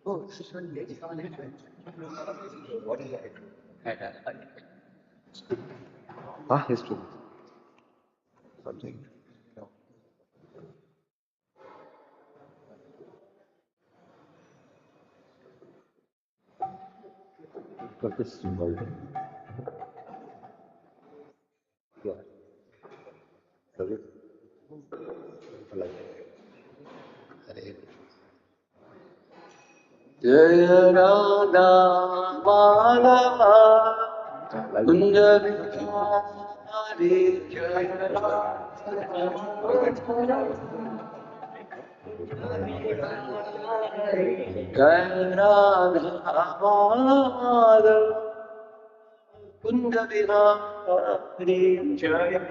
Oh, what is that? History. Something. No. Got this symbol. Yeah. Sorry. Like. Hare Jaya Radha Madhava Kunja Bihari Jaya Radha Madhava Kunja Bihari Jaya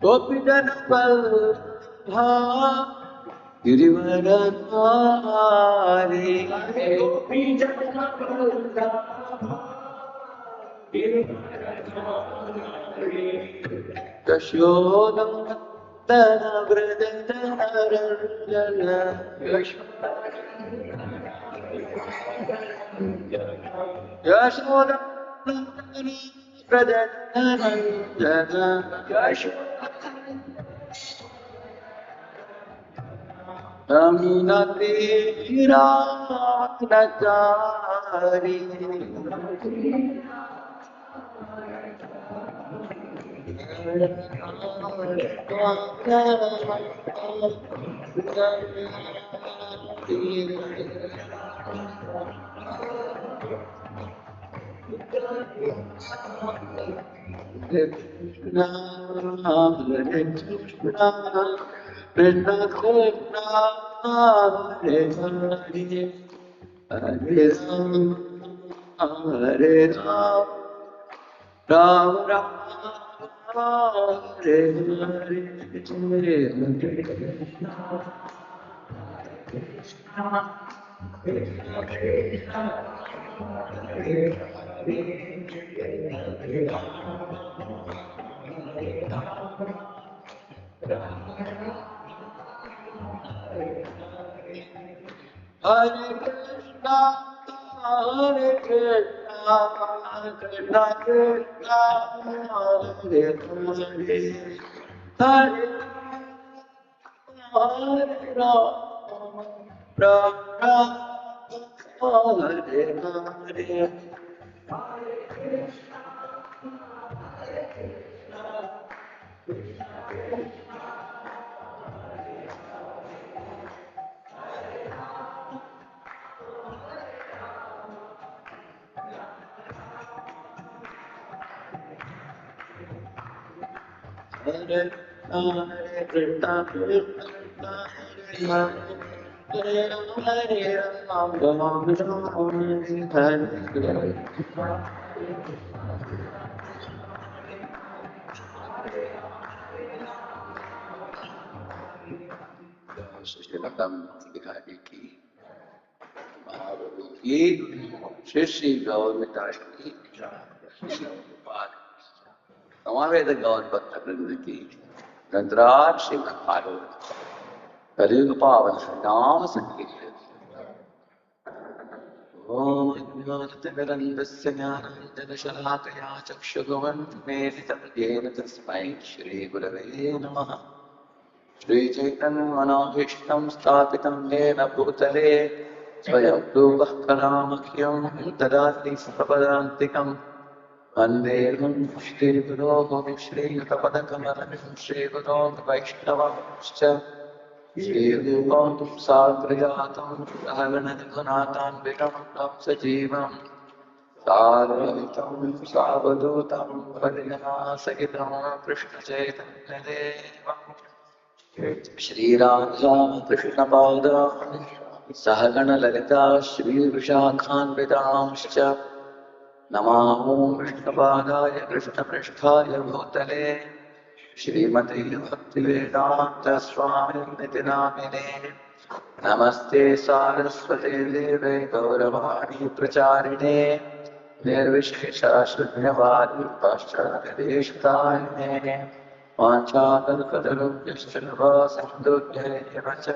Gopijan Vallabha Girivaradhari Gopijan Vallabha Girivaradhari Yashodam Nandana Vrajana Ranjana Yashodam Nandana Vrajana Ranjana Aminati Ramanachari Krishna Hare Krishna Krishna Krishna Hare Hare Hare Hare Ram Ram Ram Hare Hare Hare Krishna, Hare Krishna, Krishna Krishna, Hare Hare, Hare Hare Ram, Ram Ram, Hare Hare. Hare Hare Krishna, Krishna Krishna, Hare Hare Ram, Ram Ram, Hare Hare. Srilata Bihari की महाप्रभु की श्री श्री गौरदास की समावेद गौर भक्त वृंद की गंधराज श्रीमद भागवत कलियुग पावन नाम संकीर्तन ओम ज्ञानतिमिरन्धस्य ज्ञानाञ्जनशलाकया चक्षुर्गोचरं येन तस्मै श्री गुरवे नमः। श्री चैतन्यमनोभीष्टं स्थापितं येन भूतले स्वयं रूपः कलामह्यं ददाति स्वपदान्तिकं वन्देऽहं श्रीगुरोः श्रीयुतपदकमलं श्रीगुरों वैष्णवंश्च श्रीरूपं साग्रजातं सहगणरघुनाथान्वितं तं सजीवं साद्वैतं सावधूतं परिजनासहितं कृष्णचैतन्यदेवं श्रीराधा कृष्णपादान् सहगणललिता श्रीविशाखान्वितांश्च नमामो विष्णुपादाय कृष्णपृष्ठाय भूतले श्रीमते भक्तिवेदांत स्वामिनिति नामिने नमस्ते सारस्वते देवे गौरवाणी प्रचारिणे निर्विशेष शून्यवादी पाश्चात्यदेशतारिणे वाञ्छाकल्पतरुभ्यश्च नभःसिन्धुभ्यैव च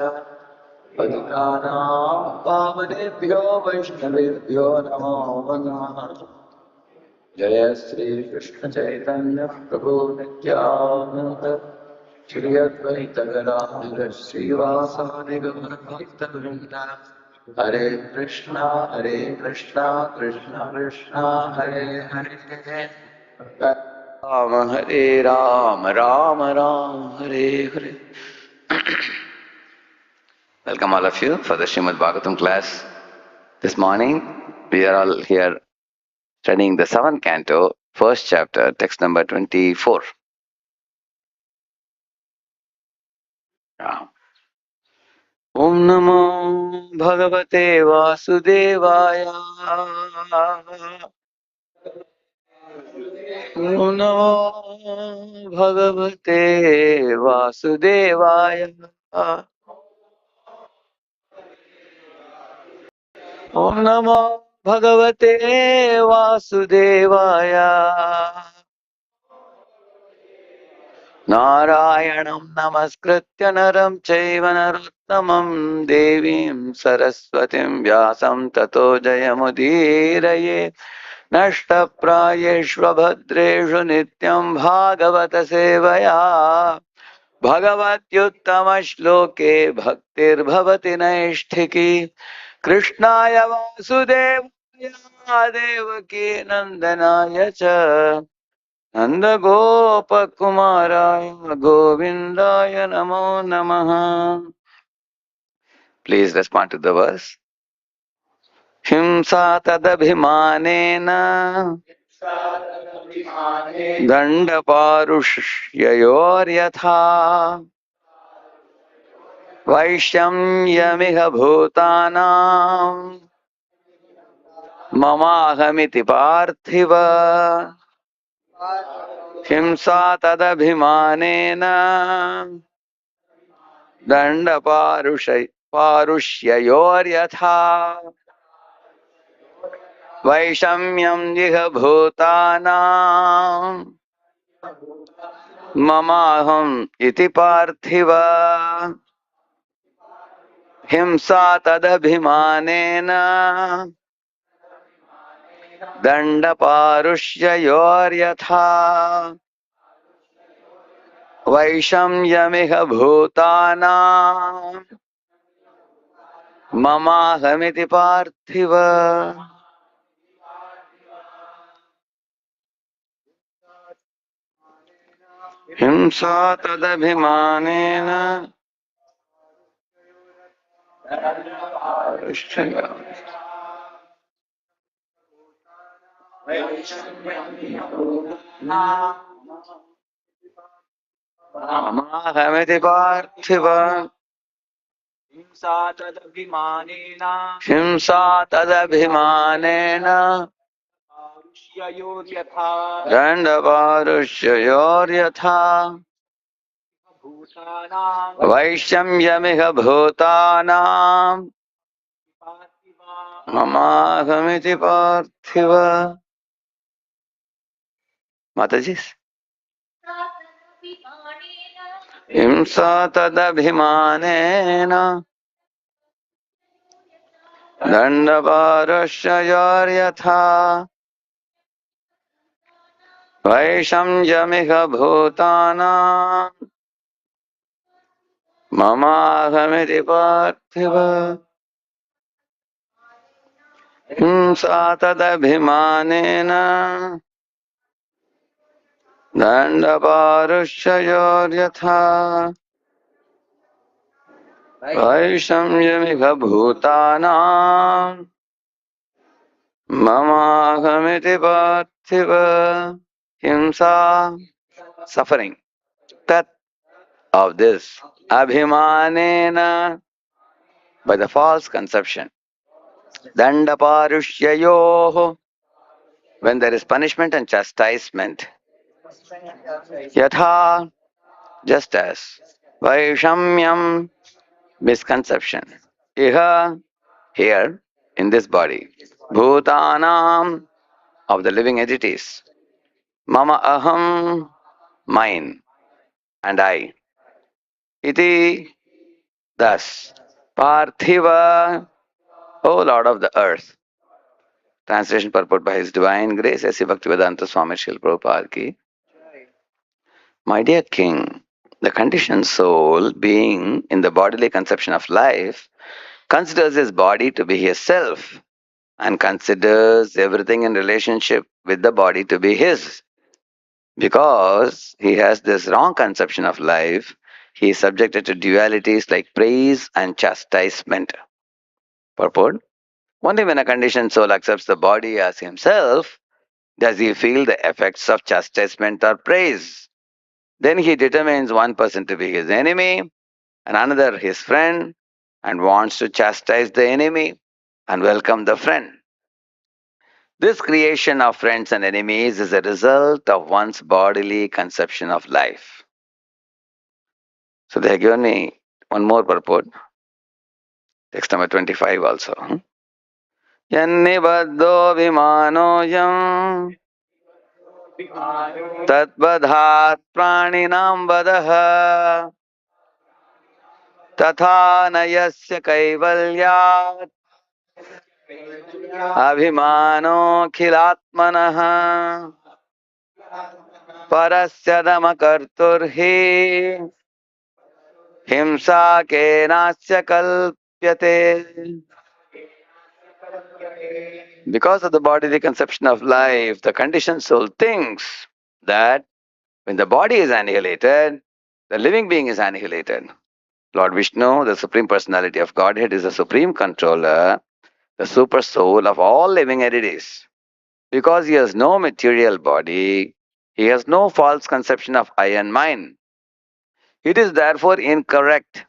पतितानां पावनेभ्यो वैष्णवेभ्यो नमो नमः। जय श्री कृष्ण चैतन्य प्रभु नित्यानंद श्री अद्वैत गदाधर श्रीवासादि गौर भक्तवृंद। हरे कृष्णा कृष्ण कृष्ण हरे हरे, राम हरे Ram Ram Ram Hare Hare. Welcome all of you for the Srimad Bhagavatam class. This morning we are all here studying the 7th canto, 1st chapter, text number 24. Om Namo Bhagavate Vasudevaya. Om Namo Bhagavate Vasudevaya. Om Namo Bhagavate Vasudevaya. Narayanam Namaskritya Naram Chaiva Narottamam Devim Saraswatim Vyasam Tato Jayamudiraye Nashtaprayeshvabhadreshu Nityam Bhagavata Sevaya Bhagavatyuttama Shloke Bhaktir Bhavati Naisthiki Krishnaya Vasudevaya Devaki Nandanaya Cha Nanda Gopa Kumaraya Govindaya Namo Namaha. Please respond to the verse. Himsa tadabhimanena Dandaparushyayor yatha Vaishyamyamiha bhutanam Mamahamiti parthiva. Himsa tadabhimanena Dandaparushyayor yatha Vaishamyam jiha bhutanam Mamaham iti parthiva. Himsa tadabhimanena Dandaparushyayor yatha Vaishamyamiha bhutanam Mamahamiti parthiva. Himsa tadabhimanena Mamahamiti parthiva. Himsa tadabhimanena Dandaparushayor yatha Vaishamyamiha bhutanam Mamahamiti parthiva. Matajis. Himsa tadabhimanena Dandaparushayor yatha Vaishamyamiha bhutanam Mamahamiti parthiva. Himsa tadabhimanena Dandaparushayor yatha Vaishamyamiha bhutanam Mamahamiti parthiva. Himsa, suffering. Tat, of this. Abhimanena, by the false conception. Dandaparushyayoho, when there is punishment and chastisement. Yatha, just as Vaishamyam, misconception. Iha, here, in this body. Bhutanam, of the living entities. Mama aham, mine, and I. Iti, thus. Parthiva, O Lord of the earth. Translation purport by His Divine Grace, S.C. Bhaktivedanta Swami Srila Prabhupada ki. My dear King, the conditioned soul, being in the bodily conception of life, considers his body to be his self and considers everything in relationship with the body to be his. Because he has this wrong conception of life, he is subjected to dualities like praise and chastisement. Purport: only when a conditioned soul accepts the body as himself does he feel the effects of chastisement or praise. Then he determines one person to be his enemy and another his friend and wants to chastise the enemy and welcome the friend. This creation of friends and enemies is a result of one's bodily conception of life. So they have given me one more purport, text number 25 also. Yannibaddo vimanoyam tatbadhat praninam vadaha tatha nayasya kaivalyat abhimano khilatmanaha parasya damakarturhi himsa kenasya kalpyate. Because of the bodily conception of life, the conditioned soul thinks that when the body is annihilated, the living being is annihilated. Lord Vishnu, the Supreme Personality of Godhead, is the supreme controller, the super soul of all living entities. Because he has no material body, he has no false conception of I and mine. It is therefore incorrect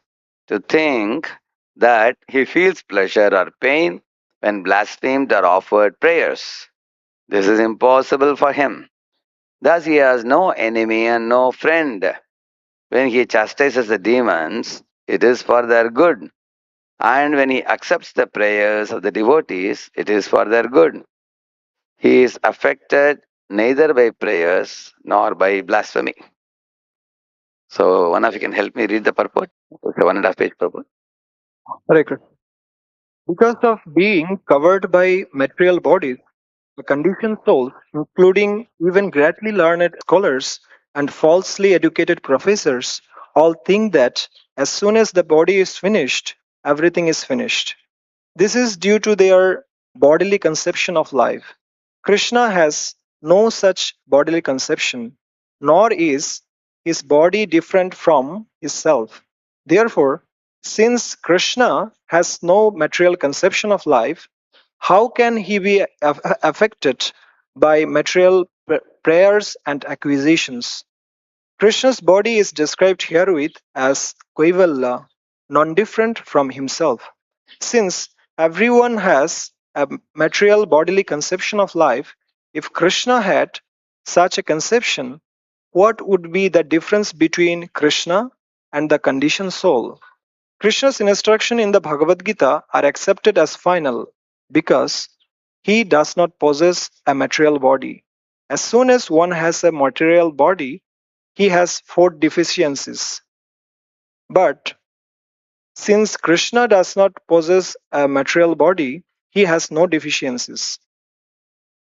to think that he feels pleasure or pain when blasphemed or offered prayers. This is impossible for him. Thus, he has no enemy and no friend. When he chastises the demons, it is for their good. And when he accepts the prayers of the devotees, it is for their good. He is affected neither by prayers nor by blasphemy. So, one of you can help me read the purport? It's a 1.5 page purport. Hare Krishna. Because of being covered by material bodies, the conditioned souls, including even greatly learned scholars and falsely educated professors, all think that as soon as the body is finished, everything is finished. This is due to their bodily conception of life. Krishna has no such bodily conception, nor is his body different from his self. Therefore, since Krishna has no material conception of life, how can he be affected by material prayers and acquisitions? Krishna's body is described herewith as Kaivalya, non-different from himself. Since everyone has a material bodily conception of life, if Krishna had such a conception, what would be the difference between Krishna and the conditioned soul? Krishna's instruction in the Bhagavad Gita are accepted as final because he does not possess a material body. As soon as one has a material body, he has four deficiencies. But since Krishna does not possess a material body, he has no deficiencies.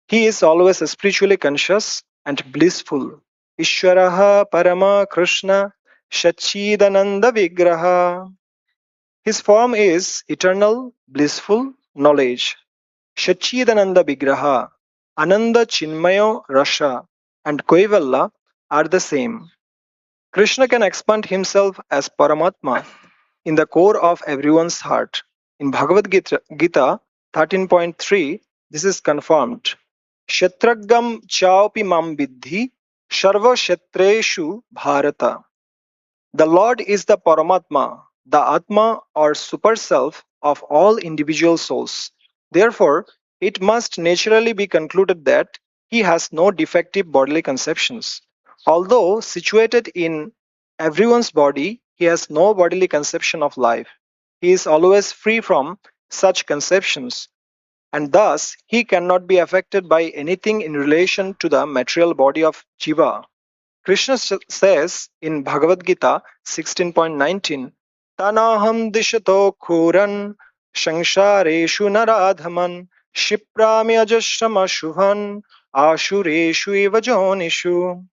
He is always spiritually conscious and blissful. Ishwaraha Parama Krishna Shachidananda Vigraha. His form is eternal, blissful knowledge. Shachidananda Vigraha, Ananda Chinmayo Rasha, and Kaivalya are the same. Krishna can expand himself as Paramatma in the core of everyone's heart. In Bhagavad Gita 13.3, this is confirmed. Kshetragam chaupi mam vidhi sarva kshetreshu bharata. The Lord is the Paramatma, the Atma or super self of all individual souls. Therefore, it must naturally be concluded that he has no defective bodily conceptions. Although situated in everyone's body, he has no bodily conception of life. He is always free from such conceptions, and thus he cannot be affected by anything in relation to the material body of Jiva. Krishna says in Bhagavad Gita 16.19, Tanaham dishato khuran shangshareshu naradhaman shiprami ajashrama shubhan ashureshu eva jonishu.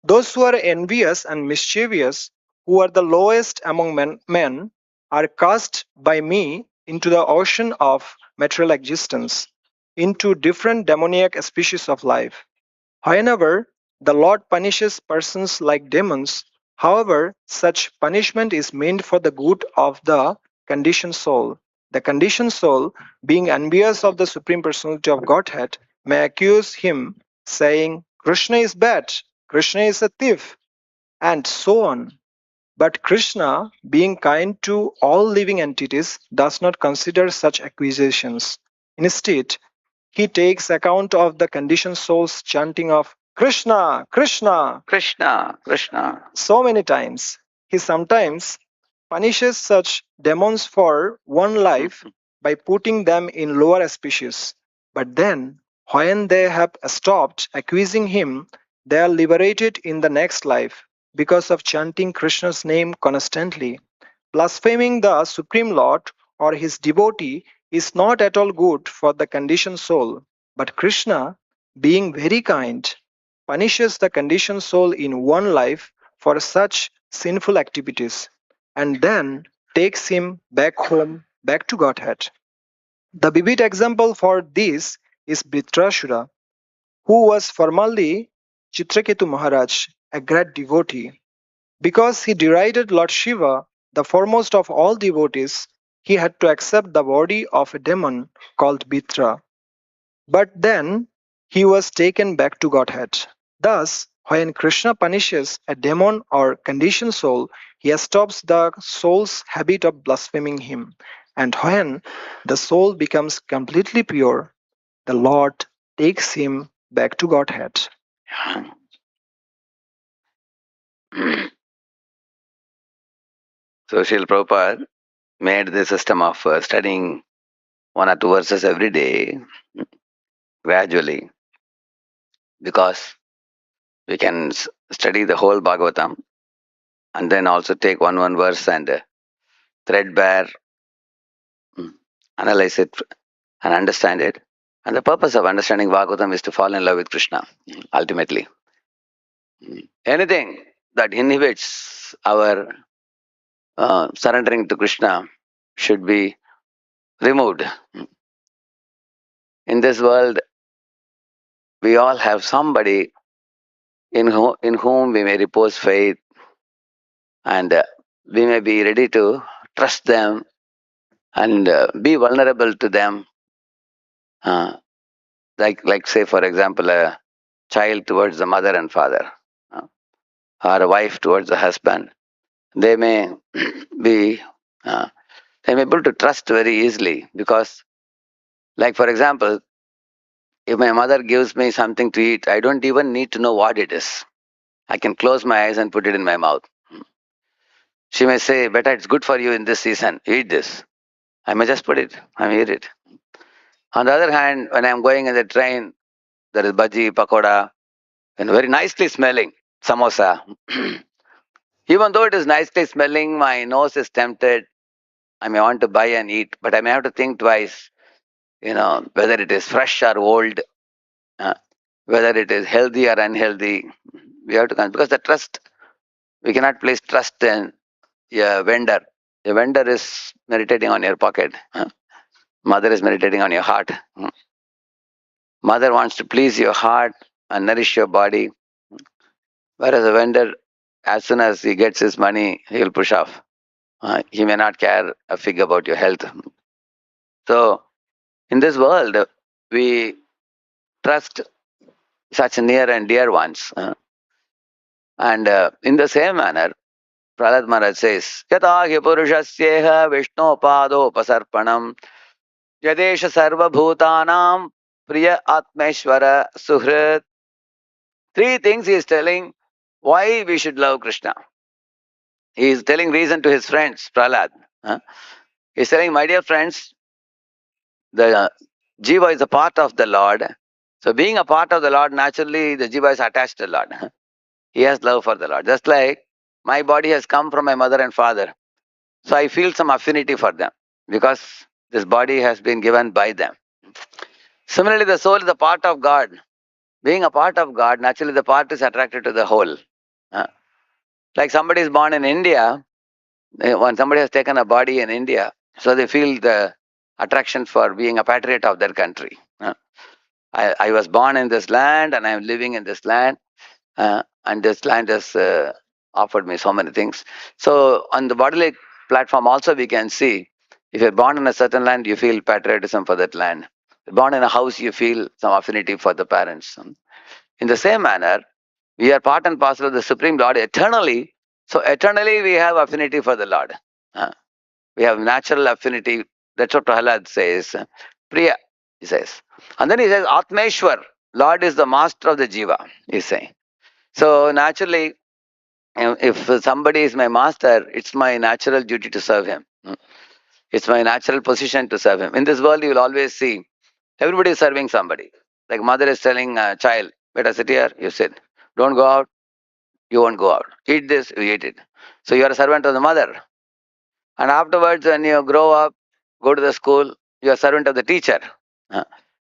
Those who are envious and mischievous, who are the lowest among men, are cast by me into the ocean of material existence, into different demoniac species of life. Whenever the Lord punishes persons like demons, however, such punishment is meant for the good of the conditioned soul. The conditioned soul, being envious of the Supreme Personality of Godhead, may accuse him, saying, Krishna is bad, Krishna is a thief, and so on. But Krishna, being kind to all living entities, does not consider such accusations. Instead, he takes account of the conditioned soul's chanting of Krishna, Krishna Krishna, Krishna. so many times. He sometimes punishes such demons for one life by putting them in lower species. But then, when they have stopped accusing him, they are liberated in the next life because of chanting Krishna's name constantly. Blaspheming the Supreme Lord or his devotee is not at all good for the conditioned soul. But Krishna, being very kind, punishes the conditioned soul in one life for such sinful activities and then takes him back home, back to Godhead. The vivid example for this is Britrashura, who was formerly Chitraketu Maharaj, a great devotee. Because he derided Lord Shiva, the foremost of all devotees, he had to accept the body of a demon called Bitra. But then he was taken back to Godhead. Thus, when Krishna punishes a demon or conditioned soul, he stops the soul's habit of blaspheming him. And when the soul becomes completely pure, the Lord takes him back to Godhead. So Srila Prabhupada made the system of studying one or two verses every day, gradually, because we can study the whole Bhagavatam and then also take one verse and threadbare, analyze it and understand it. And the purpose of understanding Bhagavatam is to fall in love with Krishna, ultimately. Anything that inhibits our surrendering to Krishna should be removed. In this world, we all have somebody in whom we may repose faith, and we may be ready to trust them and be vulnerable to them. Like say, for example, a child towards the mother and father, uh, or a wife towards the husband. They may be they may be able to trust very easily because, like for example, if my mother gives me something to eat, I don't even need to know what it is. I can close my eyes and put it in my mouth. She may say, "Beta, it's good for you in this season. Eat this." I may just put it. I may eat it. On the other hand, when I'm going in the train, there is bhaji, pakoda, and very nicely smelling samosa. Even though it is nicely smelling, my nose is tempted. I may want to buy and eat, but I may have to think twice, whether it is fresh or old, uh, whether it is healthy or unhealthy. We have to because the trust, we cannot place trust in a vendor. A vendor is meditating on your pocket. Mother is meditating on your heart. Mother wants to please your heart and nourish your body, whereas a vendor, as soon as he gets his money, he will push off. He may not care a fig about your health. So, in this world, we trust such near and dear ones. And in the same manner, Prahlad Maharaj says, Yata hi purushasyeha Vishnu padopasarpanam Yadesha sarva bhutanam priya atmeshwara suhrit. Three things he is telling why we should love Krishna. He is telling reason to his friends, Prahlad. Huh? He's telling, my dear friends, the jiva is a part of the Lord. So being a part of the Lord, naturally the jiva is attached to the Lord. He has love for the Lord. Just like my body has come from my mother and father. So I feel some affinity for them because this body has been given by them. Similarly, the soul is a part of God. Being a part of God, naturally the part is attracted to the whole. Uh, like somebody is born in India, when somebody has taken a body in India, so they feel the attraction for being a patriot of their country. I was born in this land and I'm living in this land, and this land has offered me so many things. So on the Bodily platform also we can see, if you're born in a certain land, you feel patriotism for that land. Born in a house, you feel some affinity for the parents. In the same manner, we are part and parcel of the Supreme Lord eternally. So eternally we have affinity for the Lord. Uh, we have natural affinity. That's what Prahlad says. Priya, he says. And then he says, Atmeshwar, Lord is the master of the jiva, he's saying. So naturally, if somebody is my master, it's my natural duty to serve him. It's my natural position to serve him. In this world, you will always see everybody is serving somebody. Like mother is telling a child, better sit here, you sit. Don't go out, you won't go out. Eat this, you eat it. So you are a servant of the mother. And afterwards, when you grow up, go to the school, you are servant of the teacher. Uh,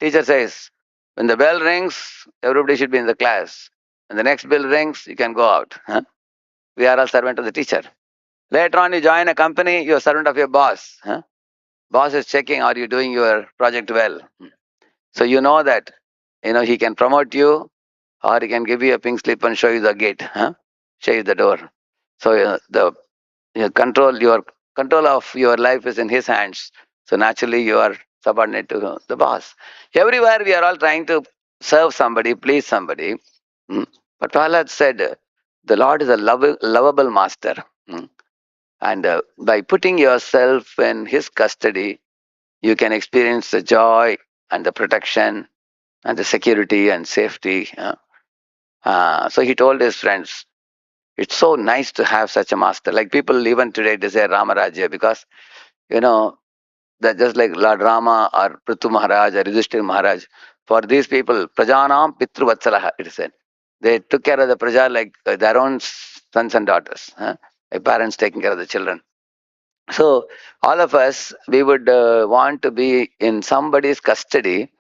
Teacher says, when the bell rings, everybody should be in the class. When the next bell rings, you can go out. We are all servant of the teacher. Later on, you join a company, you are servant of your boss. Boss is checking, are you doing your project well? So you know that, he can promote you, or he can give you a pink slip and show you the gate, show you the door. So the your control of your life is in his hands. So naturally you are subordinate to the boss. Everywhere we are all trying to serve somebody, please somebody. But Prahlad said, the Lord is a lovable master. And by putting yourself in his custody, you can experience the joy and the protection and the security and safety. So he told his friends, it's so nice to have such a master. Like people even today desire Ramarajya because, you know, that just like Lord Rama or Prithu Maharaj or Yudhishthir Maharaj, for these people, Prajanam Pitru Vatsalaha, it is said. They took care of the Praja like their own sons and daughters, like parents taking care of the children. So all of us, we would want to be in somebody's custody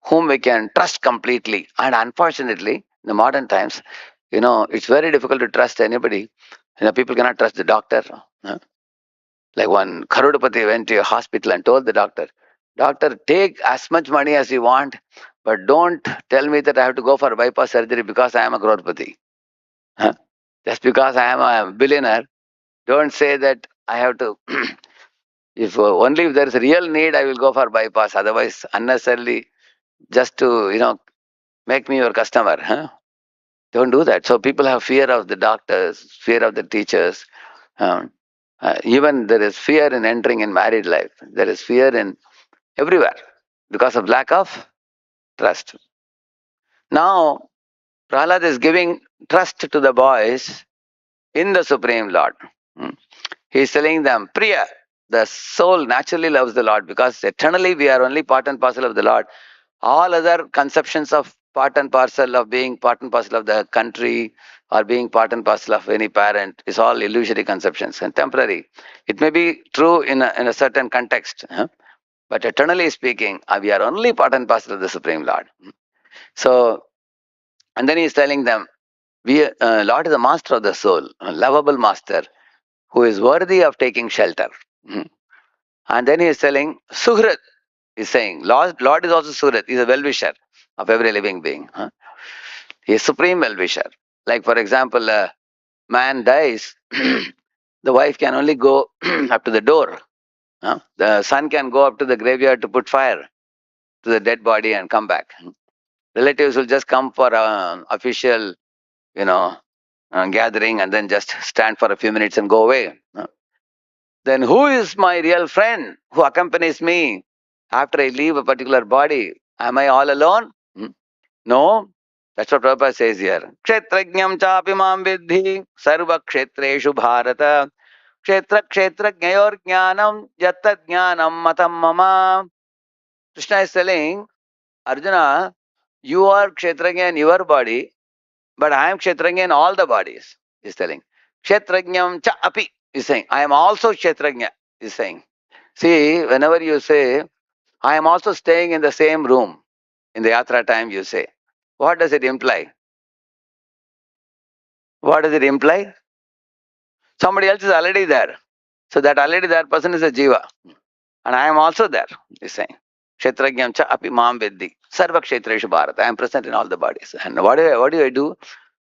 whom we can trust completely. And unfortunately, in the modern times, it's very difficult to trust anybody. People cannot trust the doctor. Like one Karudapati went to a hospital and told the doctor, take as much money as you want, but don't tell me that I have to go for bypass surgery because I am a Crorepati. Huh? Just because I am a billionaire, don't say that I have to. If only if there is a real need, I will go for bypass. Otherwise, unnecessarily, just to make me your customer. Don't do that. So people have fear of the doctors, fear of the teachers. Um, Even there is fear in entering in married life. There is fear in everywhere because of lack of trust. Now, Prahlad is giving trust to the boys in the Supreme Lord. Hmm. He is telling them, Priya, the soul naturally loves the Lord because eternally we are only part and parcel of the Lord. All other conceptions of part and parcel of being part and parcel of the country or being part and parcel of any parent is all illusory conceptions and temporary. It may be true in a certain context, but eternally speaking, we are only part and parcel of the Supreme Lord. So, and then he is telling them, Lord is the master of the soul, a lovable master who is worthy of taking shelter. Mhm. And then he is telling, Suhrat is saying, Lord is also Suhrat, he is a well-wisher of every living being. He is supreme well-wisher. Like for example, a man dies, the wife can only go up to the door. The son can go up to the graveyard to put fire to the dead body and come back. Relatives will just come for an official, you know, gathering and then just stand for a few minutes and go away. Then who is my real friend who accompanies me after I leave a particular body? Am I all alone? No, That's what Prabhupada says here. Kshetrajnam chapi mam vidhi sarva kshetreshu bharata. Kshetra kshetra jnayor jnanam yatta jnanam matam mama. Krishna is telling, Arjuna, you are kshetrajna in your body, but I am kshetrajna in all the bodies. He's telling. Kshetrajnam cha api. He's saying, I am also kshetrajna. He's saying. See, whenever you say, I am also staying in the same room, in the yatra time you say, what does it imply? What does it imply? Somebody else is already there. So that already there person is a jiva. And I am also there, he's saying. Kshetrajnam cha api mam vidhi. Sarva kshetreshu bharat. I am present in all the bodies. And what do I do?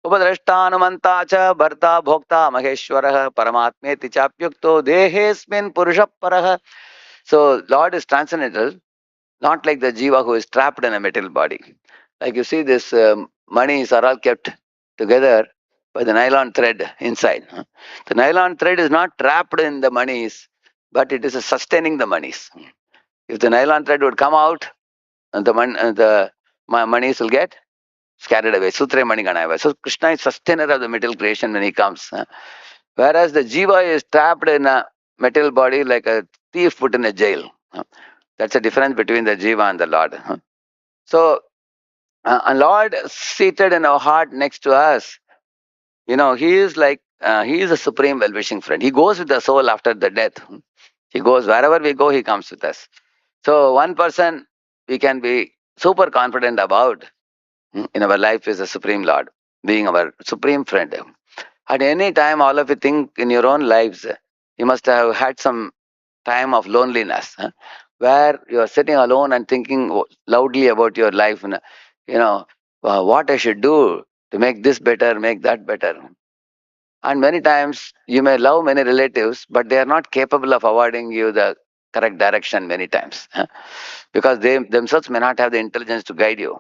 Upadrashtanumanta cha bharta bhokta maheshwarah paramatmeti chapyukto dehesmin purusha parah. So Lord is transcendental, not like the jiva who is trapped in a material body. Like you see, this monies are all kept together by the nylon thread inside. The nylon thread is not trapped in the monies, but it is sustaining the monies. If the nylon thread would come out, the monies will get scattered away. Sutre mani ganava. So Krishna is sustainer of the material creation when he comes. Whereas the jiva is trapped in a material body like a thief put in a jail. That's the difference between the jiva and the Lord. So, a Lord seated in our heart next to us, he is like, he is a supreme well-wishing friend. He goes with the soul after the death. He goes wherever we go, he comes with us. So, one person we can be super confident about in our life is the Supreme Lord, being our supreme friend. At any time, all of you think in your own lives, you must have had some time of loneliness, where you are sitting alone and thinking loudly about your life, what I should do to make this better, make that better. And many times you may love many relatives, but they are not capable of awarding you the correct direction many times, because they themselves may not have the intelligence to guide you.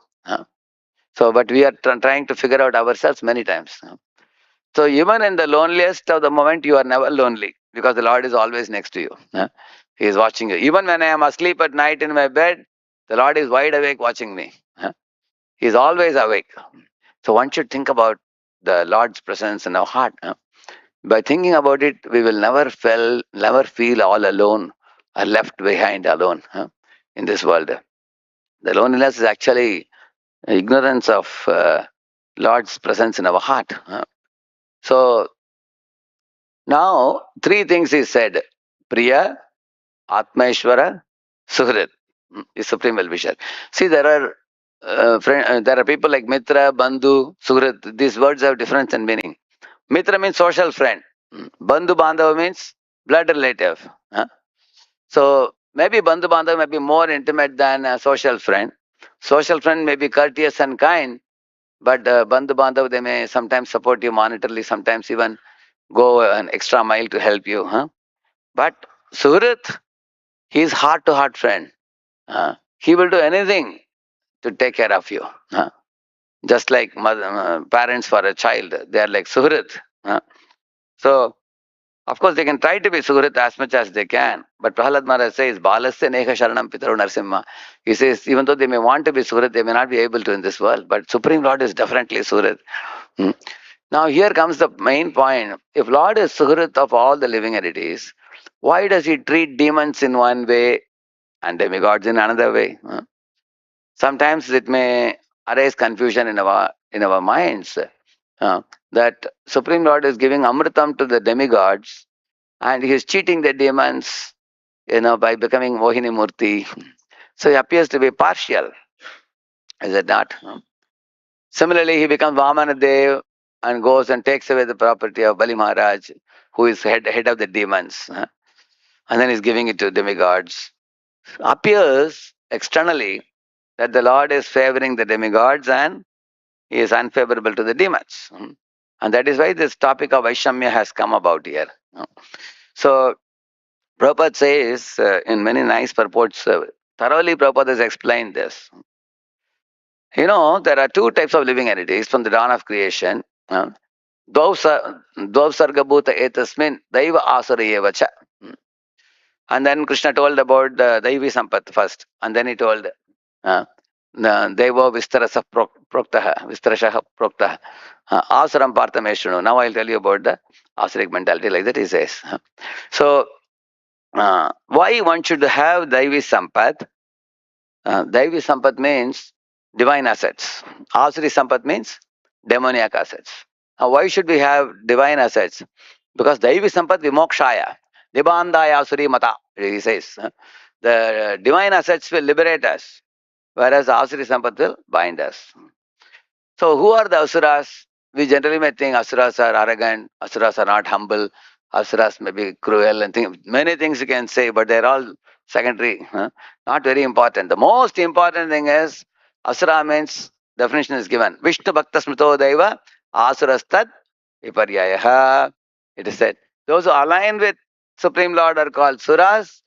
So, but we are trying to figure out ourselves many times. So even in the loneliest of the moment, you are never lonely because the Lord is always next to you. He is watching you. Even when I am asleep at night in my bed, the Lord is wide awake watching me. He is always awake. So one should think about the Lord's presence in our heart. By thinking about it, we will never feel all alone or left behind alone in this world. The loneliness is actually ignorance of Lord's presence in our heart. So now, three things he said: Priya, Atmaishwara, Suhrit, is supreme well-wisher. See, there are people like Mitra, Bandhu, Suhrit. These words have difference in meaning. Mitra means social friend. Bandhu Bandhava means blood relative. So maybe Bandhu Bandhava may be more intimate than a social friend. Social friend may be courteous and kind, but Bandhu Bandhava, they may sometimes support you monetarily, sometimes even go an extra mile to help you. But Suhrit, he is heart to heart friend. He will do anything to take care of you. Just like parents for a child, they are like Suhrit. So, of course, they can try to be Suhrit as much as they can. But Prahalad Maharaj says, Balasya Neha Sharanam Pitaru Narsimha. He says, even though they may want to be Suhrit, they may not be able to in this world. But Supreme Lord is definitely Suhrit. Now, here comes the main point. If Lord is Suhrit of all the living entities, why does he treat demons in one way and demigods in another way? Sometimes it may arise confusion in our minds that Supreme Lord is giving Amritam to the demigods and he is cheating the demons, by becoming Mohini Murti. So he appears to be partial. Is it not? Similarly, he becomes Vamana Dev and goes and takes away the property of Bali Maharaj, who is head of the demons, and then he's giving it to demigods. Appears externally that the Lord is favoring the demigods and he is unfavorable to the demons. And that is why this topic of Vaishamya has come about here. So, Prabhupada says in many nice purports, thoroughly Prabhupada has explained this. There are two types of living entities from the dawn of creation. Dvav sargabhuta etasmin daiva asura. And then Krishna told about the Daivi Sampat first. And then he told Devo Vistarasa Proktaha, Vistrashaha Proktaha. Asuram Parthameshunu. Now I'll tell you about the Asuric mentality, like that he says. So, why one should have Daivi Sampat? Daivi Sampat means divine assets. Asuri Sampat means demoniac assets. Why should we have divine assets? Because Daivi Sampat Vimokshaya. Nibandaya Asuri Mata, he says. The divine assets will liberate us, whereas the Asuri Sampat will bind us. So, who are the Asuras? We generally may think Asuras are arrogant, Asuras are not humble, Asuras may be cruel, and many things you can say, but they're all secondary, not very important. The most important thing is Asura means definition is given. Vishnu Bhakta Smrito Daiva Asurastad Viparyayaha. It is said. Those who align with Supreme Lord are called Suras.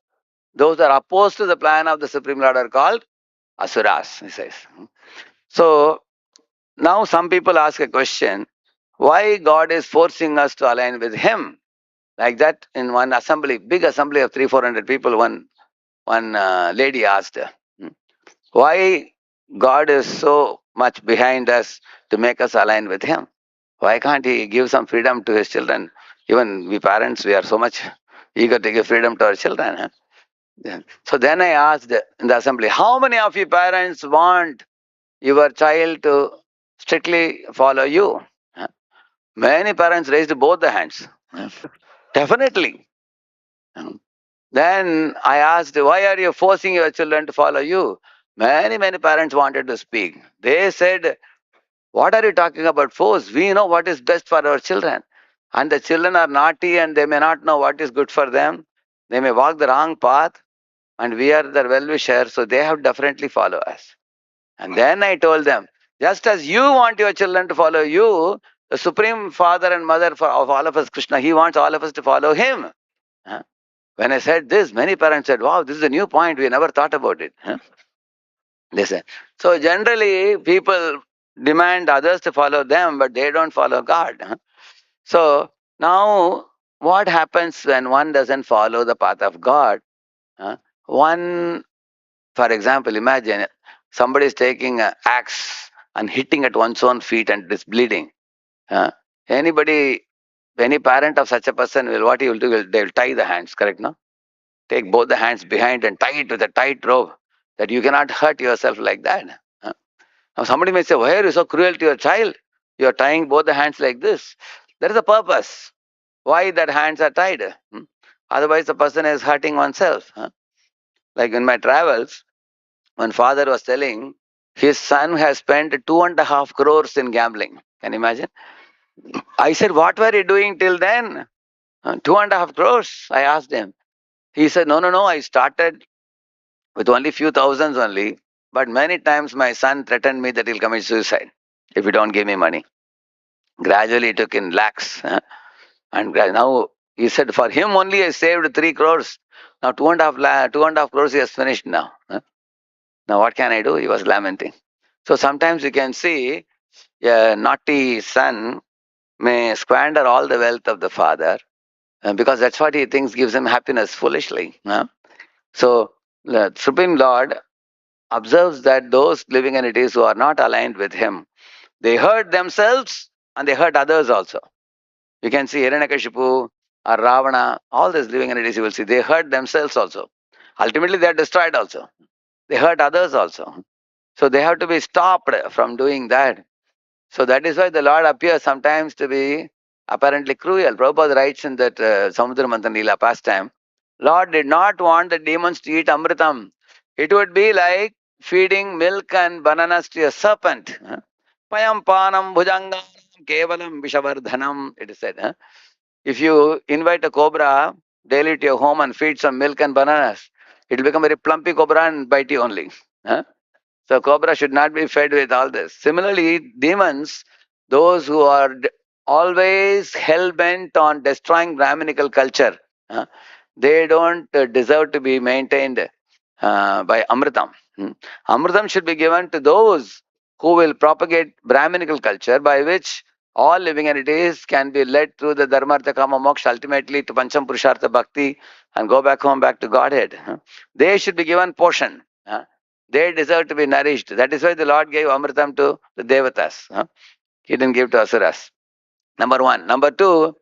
Those who are opposed to the plan of the Supreme Lord are called Asuras, he says. So, now some people ask a question, why God is forcing us to align with Him? Like that in one assembly, big assembly of 300-400 people, one lady asked, why God is so much behind us to make us align with Him? Why can't He give some freedom to His children? Even we parents, we are so much eager to give freedom to our children. Yeah. So then I asked in the assembly, how many of you parents want your child to strictly follow you? Many parents raised both the hands. Definitely. Then I asked, why are you forcing your children to follow you? Many parents wanted to speak. They said, what are you talking about force? We know what is best for our children. And the children are naughty and they may not know what is good for them. They may walk the wrong path and we are their well-wisher, so they have definitely follow us. And then I told them, just as you want your children to follow you, the Supreme Father and Mother of all of us, Krishna, He wants all of us to follow Him. When I said this, many parents said, wow, this is a new point. We never thought about it. They said. So generally, people demand others to follow them, but they don't follow God. So now, what happens when one doesn't follow the path of God? One, for example, imagine somebody is taking an axe and hitting at one's own feet and it's bleeding. Anybody, any parent of such a person will, what he will do, they will tie the hands, correct, no? Take both the hands behind and tie it with a tight rope that you cannot hurt yourself like that. Now somebody may say, why are you so cruel to your child? You are tying both the hands like this. There is a purpose. Why that hands are tied? Otherwise the person is hurting oneself. Like in my travels, one father was telling his son has spent 2.5 crores in gambling. Can you imagine? I said, what were you doing till then? 2.5 crores, I asked him. He said, no, I started with only few thousands only, but many times my son threatened me that he'll commit suicide if you don't give me money. Gradually it took in lakhs. And now he said, for him only I saved 3 crores. Now 2.5 crores he has finished now. Now what can I do? He was lamenting. So sometimes you can see a naughty son may squander all the wealth of the father because that's what he thinks gives him happiness foolishly. So the Supreme Lord observes that those living entities who are not aligned with him, they hurt themselves and they hurt others also. You can see Hiranyakashipu or Ravana, all these living entities you will see, they hurt themselves also. Ultimately they are destroyed also. They hurt others also. So they have to be stopped from doing that. So that is why the Lord appears sometimes to be apparently cruel. Prabhupada writes in that Samudra Manthan Leela pastime, Lord did not want the demons to eat Amritam. It would be like feeding milk and bananas to a serpent. Payam panam bhujanganam kevalam vishavardhanam, it is said. If you invite a cobra daily to your home and feed some milk and bananas, it will become very plumpy cobra and bite you only. So cobra should not be fed with all this. Similarly, demons, those who are always hell-bent on destroying Brahminical culture, they don't deserve to be maintained by Amritam. Amritam should be given to those who will propagate Brahminical culture, by which all living entities can be led through the Dharma, Artha, Kama, Moksha, ultimately to Pancham Purushartha Bhakti and go back home, back to Godhead. They should be given portion. They deserve to be nourished. That is why the Lord gave Amritam to the Devatas. He didn't give to Asuras. Number one. Number two,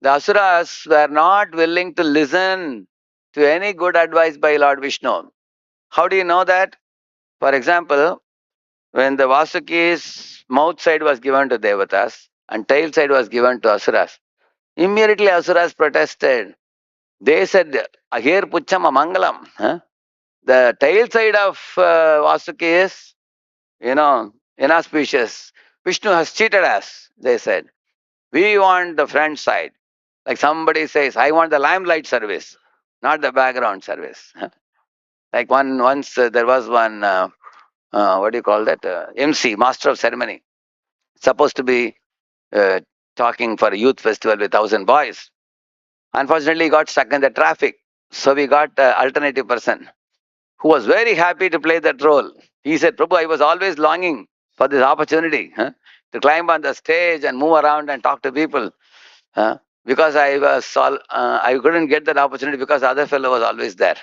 the Asuras were not willing to listen to any good advice by Lord Vishnu. How do you know that? For example, when the Vasuki's mouth side was given to Devatas and tail side was given to Asuras, immediately Asuras protested. They said, here Puchama Mangalam. The tail side of Vasuki is, inauspicious. Vishnu has cheated us, they said. We want the front side. Like somebody says, I want the limelight service, not the background service. Like once there was one, what do you call that? MC, Master of Ceremony, supposed to be uh, talking for a youth festival with 1,000 boys. Unfortunately, he got stuck in the traffic. So we got an alternative person who was very happy to play that role. He said, Prabhu, I was always longing for this opportunity to climb on the stage and move around and talk to people. Because I couldn't get that opportunity because the other fellow was always there,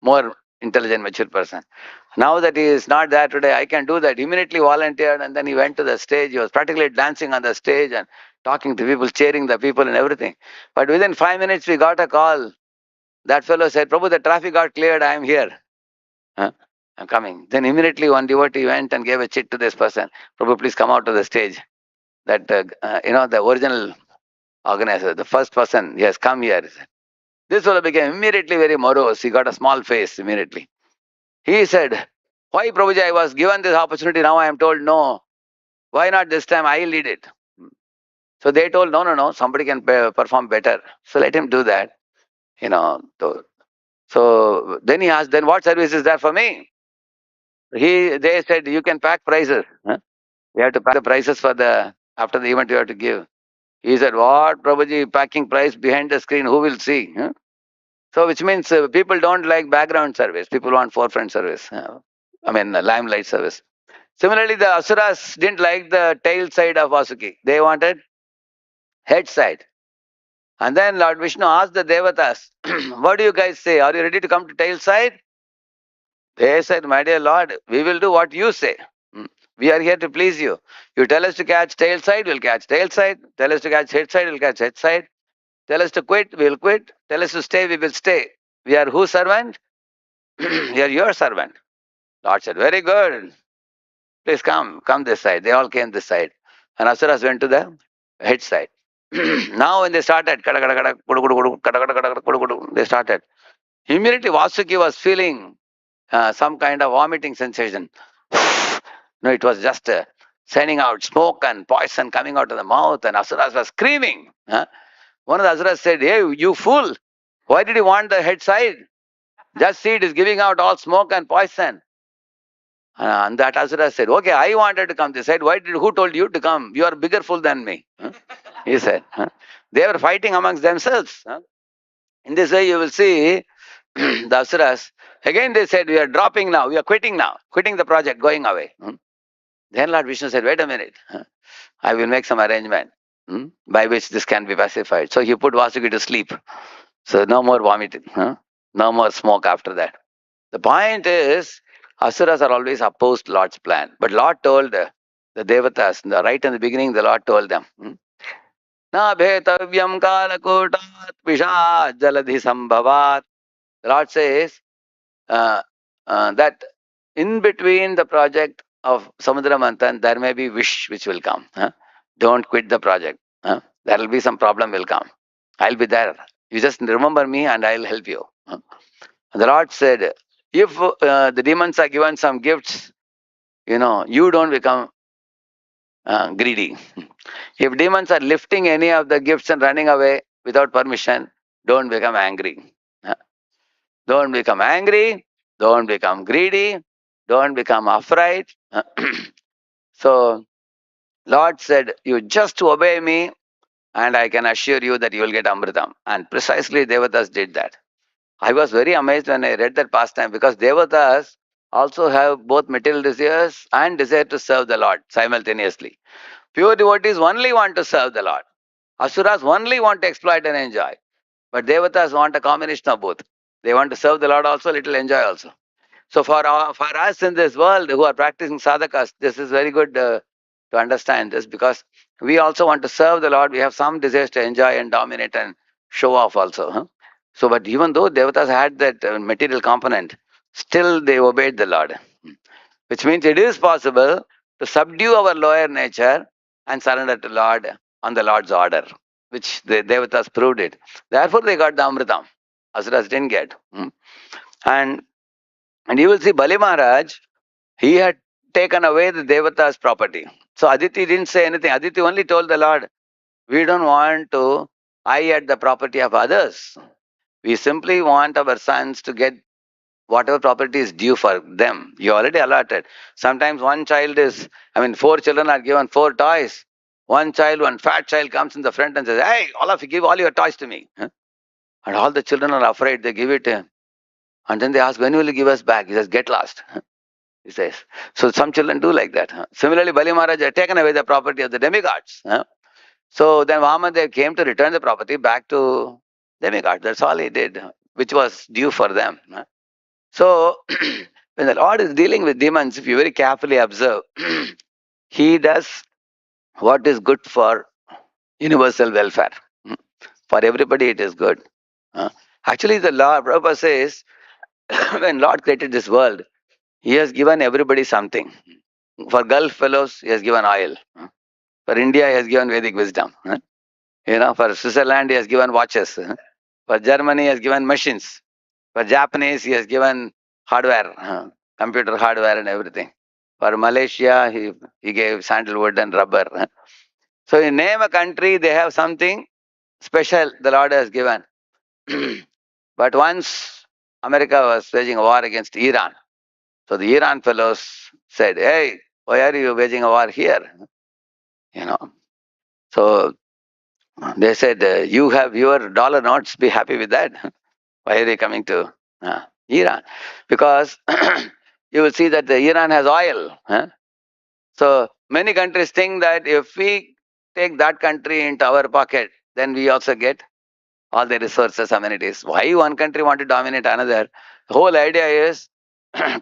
more intelligent, mature person. Now that he is not there today, I can do that. Immediately volunteered, and then he went to the stage. He was practically dancing on the stage and talking to people, cheering the people and everything. But within 5 minutes, we got a call. That fellow said, Prabhu, the traffic got cleared. I am here. I'm coming. Then immediately one devotee went and gave a chit to this person. Prabhu, please come out to the stage. That, the original organizer, the first person, he has come here. This fellow became immediately very morose. He got a small face immediately. He said, why Prabhuji, I was given this opportunity, now I am told no. Why not this time I lead it? So they told, no, somebody can perform better. So let him do that. So then he asked, then what service is there for me? They said, you can pack prices. You have to pack the prices after the event you have to give. He said, what Prabhuji, packing price behind the screen, who will see? So which means people don't like background service. People want forefront service. Limelight service. Similarly, the Asuras didn't like the tail side of Vasuki. They wanted head side. And then Lord Vishnu asked the Devatas, what do you guys say? Are you ready to come to tail side? They said, my dear Lord, we will do what you say. We are here to please you. You tell us to catch tail side, we'll catch tail side. Tell us to catch head side, we'll catch head side. Tell us to quit, we'll quit. Tell us to stay, we will stay. We are whose servant? We are your servant. Lord said, very good. Please come this side. They all came this side. And Asuras went to the head side. Now when they started, they started. Immediately Vasuki was feeling some kind of vomiting sensation. No, it was just sending out smoke and poison coming out of the mouth, and Asuras was screaming. One of the Asuras said, hey, you fool, why did you want the head side? Just see, it is giving out all smoke and poison. And that Asura said, okay, I wanted to come this side. Who told you to come? You are a bigger fool than me. He said. They were fighting amongst themselves. In this way, you will see the Asuras. Again, they said, we are dropping now. We are quitting now. Quitting the project, going away. Then Lord Vishnu said, wait a minute. I will make some arrangement by which this can be pacified. So he put Vasuki to sleep. So no more vomiting. No more smoke after that. The point is, Asuras are always opposed to Lord's plan. But Lord told the Devatas, right in the beginning, the Lord told them, Na bhetavyam kalakotat pisha jaladhi sambhavat. The Lord says that in between the project of Samudra Manthan, there may be wish which will come. Don't quit the project. There will be some problem will come. I'll be there. You just remember me and I'll help you. The Lord said, if the demons are given some gifts, you don't become greedy. If demons are lifting any of the gifts and running away without permission, don't become angry. Don't become angry. Don't become greedy. Don't become afraid. So, Lord said, you just obey me and I can assure you that you will get Amritam. And precisely Devatas did that. I was very amazed when I read that pastime because Devatas also have both material desires and desire to serve the Lord simultaneously. Pure devotees only want to serve the Lord. Asuras only want to exploit and enjoy. But Devatas want a combination of both. They want to serve the Lord also, little enjoy also. So for us in this world who are practicing sadhakas, this is very good to understand this, because we also want to serve the Lord. We have some desires to enjoy and dominate and show off also. Huh? So, but even though devatas had that material component, still they obeyed the Lord, which means it is possible to subdue our lower nature and surrender to Lord on the Lord's order, which the devatas proved it. Therefore, they got the Amritam. Asuras didn't get. And and you will see Bali Maharaj, he had taken away the Devata's property. So Aditi didn't say anything. Aditi only told the Lord, we don't want to eye at the property of others. We simply want our sons to get whatever property is due for them. You already allotted. Sometimes one child is, four children are given four toys. One fat child comes in the front and says, hey, all of you give all your toys to me. Huh? And all the children are afraid, they give it to him. And then they ask, when will you give us back? He says, get lost. He says. So some children do like that. Huh? Similarly, Bali Maharaj had taken away the property of the demigods. Huh? So then Vamadev came to return the property back to demigods. That's all he did, which was due for them. Huh? So when the Lord is dealing with demons, if you very carefully observe, he does what is good for universal welfare. Hmm? For everybody, it is good. Huh? Actually, the Lord, Prabhupada says, when Lord created this world, he has given everybody something. For Gulf fellows, he has given oil. For India, he has given Vedic wisdom. For Switzerland, he has given watches. For Germany, he has given machines. For Japanese, he has given hardware, computer hardware and everything. For Malaysia, he gave sandalwood and rubber. So you name a country, they have something special the Lord has given. But once America was waging a war against Iran, so the Iran fellows said, hey, why are you waging a war here? You know. So they said, you have your dollar notes, be happy with that. Why are you coming to Iran? Because you will see that the Iran has oil. So many countries think that if we take that country into our pocket, then we also get all the resources, amenities. Why one country want to dominate another? The whole idea is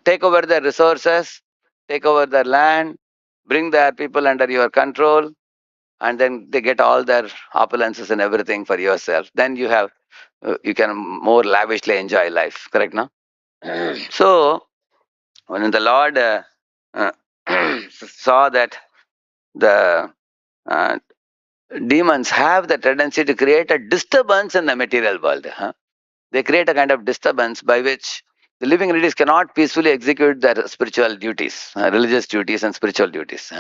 take over their resources, take over their land, bring their people under your control, and then they get all their opulences and everything for yourself. Then you can more lavishly enjoy life. Correct, no? So when the Lord uh, saw that the uh, demons have the tendency to create a disturbance in the material world. They create a kind of disturbance by which the living entities cannot peacefully execute their spiritual duties, religious duties and spiritual duties.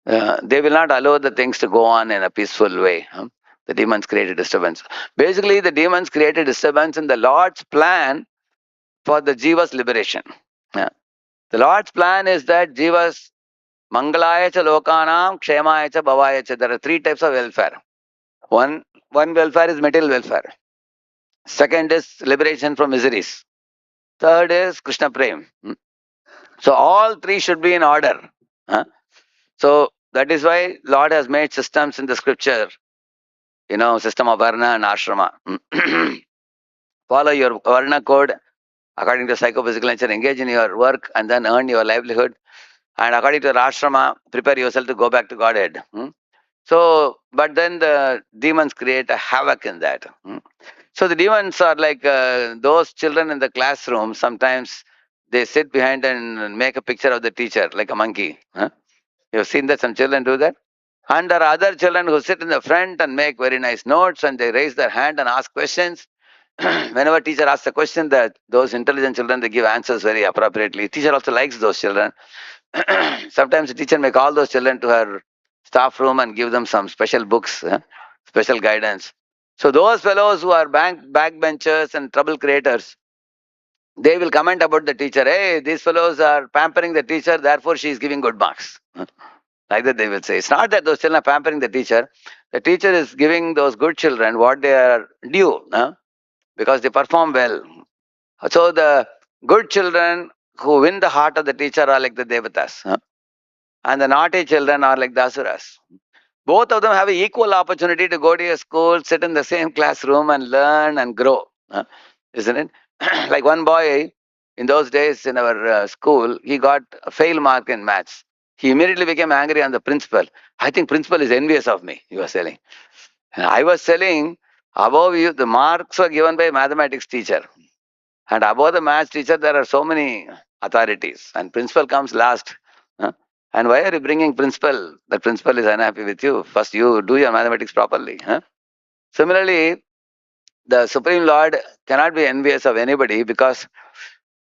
They will not allow the things to go on in a peaceful way. The demons create a disturbance. Basically, the demons create a disturbance in the Lord's plan for the Jiva's liberation. Yeah. The Lord's plan is that Jiva's Mangalaya cha Lokanam, Kshemaya cha Bhavaya cha. There are three types of welfare. One welfare is material welfare. Second is liberation from miseries. Third is Krishna Prem. So all three should be in order. So that is why Lord has made systems in the scripture, system of Varna and Ashrama. Follow your Varna code according to psychophysical nature, engage in your work and then earn your livelihood. And according to the Ashrama, prepare yourself to go back to Godhead. So, but then the demons create a havoc in that. So the demons are like those children in the classroom. Sometimes they sit behind and make a picture of the teacher like a monkey. You've seen that some children do that? And there are other children who sit in the front and make very nice notes and they raise their hand and ask questions. Whenever teacher asks a question, that those intelligent children, they give answers very appropriately. Teacher also likes those children. Sometimes the teacher may call those children to her staff room and give them some special books, special guidance. So those fellows who are backbenchers and trouble creators, they will comment about the teacher. Hey, these fellows are pampering the teacher, therefore she is giving good marks. Like that they will say. It's not that those children are pampering the teacher. The teacher is giving those good children what they are due, because they perform well. So the good children who win the heart of the teacher are like the devatas. And the naughty children are like the asuras. Both of them have an equal opportunity to go to a school, sit in the same classroom and learn and grow. Isn't it? Like one boy, In those days in our school, he got a fail mark in maths. He immediately became angry on the principal. I think principal is envious of me, he was telling. And I was telling, above you, the marks were given by mathematics teacher. And above the maths teacher, there are so many authorities. And principal comes last. Huh? And why are you bringing principal? The principal is unhappy with you. First, you do your mathematics properly. Huh? Similarly, the Supreme Lord cannot be envious of anybody because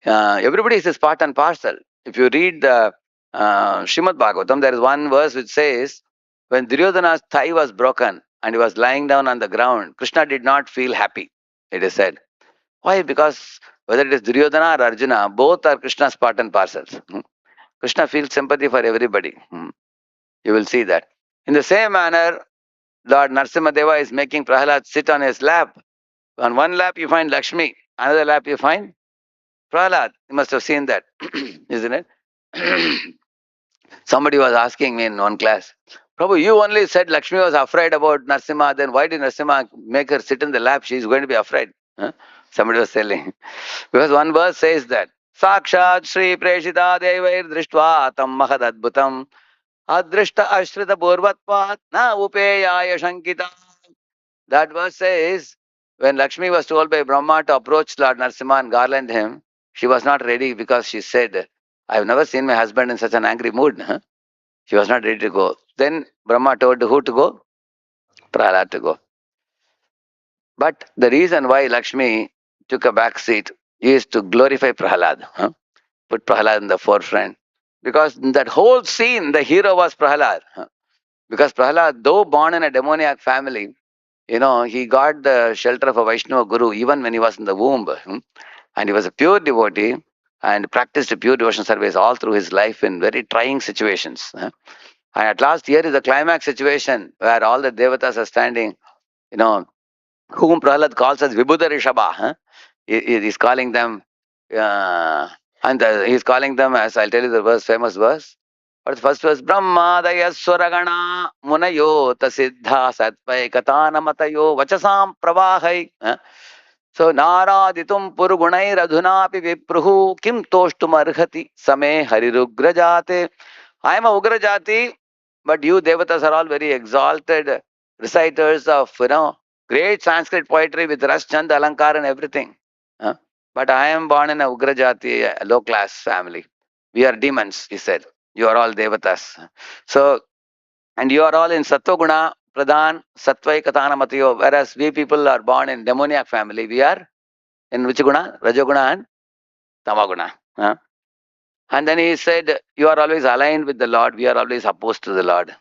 everybody is his part and parcel. If you read the Srimad Bhagavatam, there is one verse which says, when Duryodhana's thigh was broken and he was lying down on the ground, Krishna did not feel happy, it is said. Why? Because whether it is Duryodhana or Arjuna, both are Krishna's part and parcels. Krishna feels sympathy for everybody. You will see that. In the same manner, Lord Narasimhadeva is making Prahalad sit on his lap. On one lap you find Lakshmi, another lap you find Prahalad. You must have seen that, isn't it? Somebody was asking me in one class, Prabhu, you only said Lakshmi was afraid about Narasimha, then why did Narasimha make her sit in the lap? She is going to be afraid. Huh? Somebody was telling. Because one verse says that, Sakshat Shri Preshita Devair Drishtva Tam Mahad Adbhutam Adrishta Ashrita Purvatvat Na Upeyaya Shankita. That verse says, when Lakshmi was told by Brahma to approach Lord Narasimha and garland him, she was not ready because she said, I have never seen my husband in such an angry mood. Huh? She was not ready to go. Then Brahma told who to go? Prahlad to go. But the reason why Lakshmi took a back seat is to glorify Prahlad. Huh? Put Prahlad in the forefront. Because in that whole scene, the hero was Prahlad. Huh? Because Prahlad, though born in a demoniac family, he got the shelter of a Vaishnava guru even when he was in the womb. And he was a pure devotee and practiced a pure devotional service all through his life in very trying situations. And at last, here is the climax situation where all the devatas are standing, you know, whom Prahlad calls as Vibhuda Rishabha. He's calling them, and he's calling them, as I'll tell you the verse, famous verse. But the first verse, Brahmadaya Swaragana Munayo Tasiddha Satvai Katana Matayo Vachasam Pravahai. So, Naraditum Purgunai Radhunapi Vipruhu Kim Toshtumarhati Same Harirugrajate. I am a Ugrajati, but you Devatas are all very exalted reciters of, great Sanskrit poetry with Ras, Chand, Alankar and everything. But I am born in a Ugrajati, a low class family. We are demons, he said. You are all Devatas. So, and you are all in Sattva Pradhan, Sattvai Katana Matayo, whereas we people are born in demoniac family. We are in which guna? Rajoguna and Tamaguna. And then he said, you are always aligned with the Lord. We are always opposed to the Lord.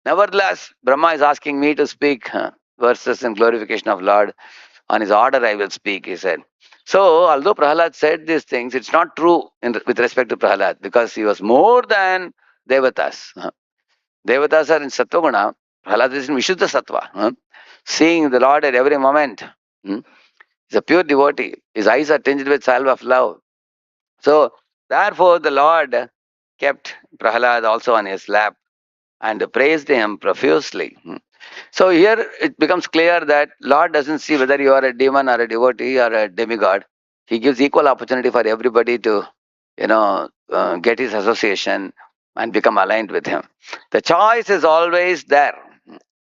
Nevertheless, Brahma is asking me to speak verses in glorification of Lord. On his order I will speak, he said. So, although Prahlad said these things, it's not true with respect to Prahlad because he was more than Devatas. Devatas are in Sattva-guna. Prahlad is in Vishuddha Sattva. Seeing the Lord at every moment. He's a pure devotee. His eyes are tinged with salve of love. So, therefore, the Lord kept Prahlad also on his lap and praised him profusely. So here it becomes clear that Lord doesn't see whether you are a demon or a devotee or a demigod. He gives equal opportunity for everybody to, get his association and become aligned with him. The choice is always there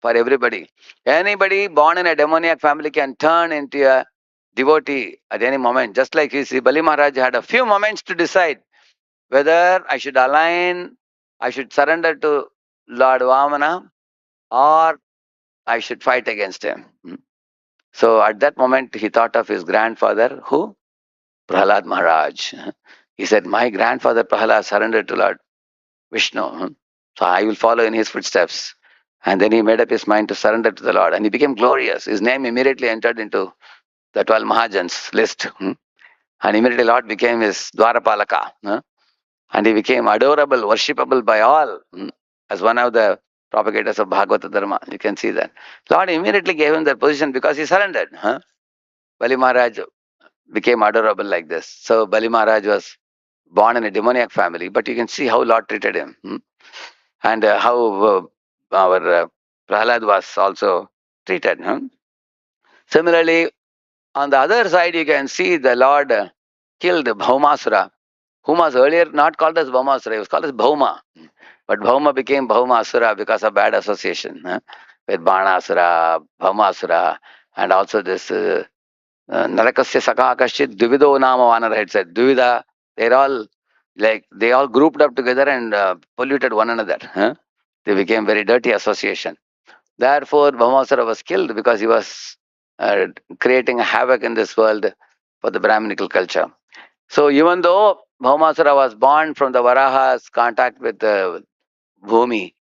for everybody. Anybody born in a demoniac family can turn into a devotee at any moment. Just like you see, Bali Maharaj had a few moments to decide whether I should align, I should surrender to Lord Vamana, or I should fight against him. So at that moment, he thought of his grandfather, who? Prahlad Maharaj. He said, my grandfather Prahlad surrendered to Lord Vishnu. So I will follow in his footsteps. And then he made up his mind to surrender to the Lord. And he became glorious. His name immediately entered into the 12 Mahajans list. And immediately Lord became his Dwarapalaka. And he became adorable, worshipable by all, as one of the propagators of Bhagavata Dharma. You can see that. Lord immediately gave him that position because he surrendered. Bali Maharaj became adorable like this. So Bali Maharaj was born in a demoniac family, but you can see how Lord treated him. And how our Prahlad was also treated. Similarly, on the other side, you can see the Lord killed Bhaumasura, whom was earlier not called as Bhaumasura, he was called as Bhauma. But Bhauma became Bhaumasura because of bad association with Banasura, Bhaumasura, and also this Narakasya Saka Kashchit Dvivido Nama Vanara had said. Dvivida, they're all like, they all grouped up together and polluted one another. They became very dirty association. Therefore, Bhaumasura was killed because he was creating havoc in this world for the Brahminical culture. So even though Bhaumasura was born from the Varaha's contact with the Bhumi,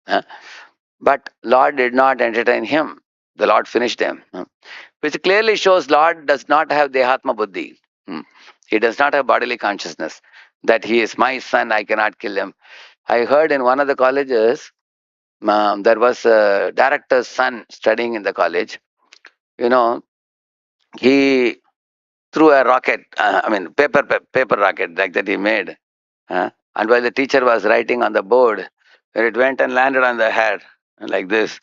but Lord did not entertain him. The Lord finished him, which clearly shows Lord does not have Dehatma Buddhi. He does not have bodily consciousness that he is my son, I cannot kill him. I heard in one of the colleges, there was a director's son studying in the college. You know, he threw a rocket, paper rocket like that he made. And while the teacher was writing on the board, it went and landed on the head like this.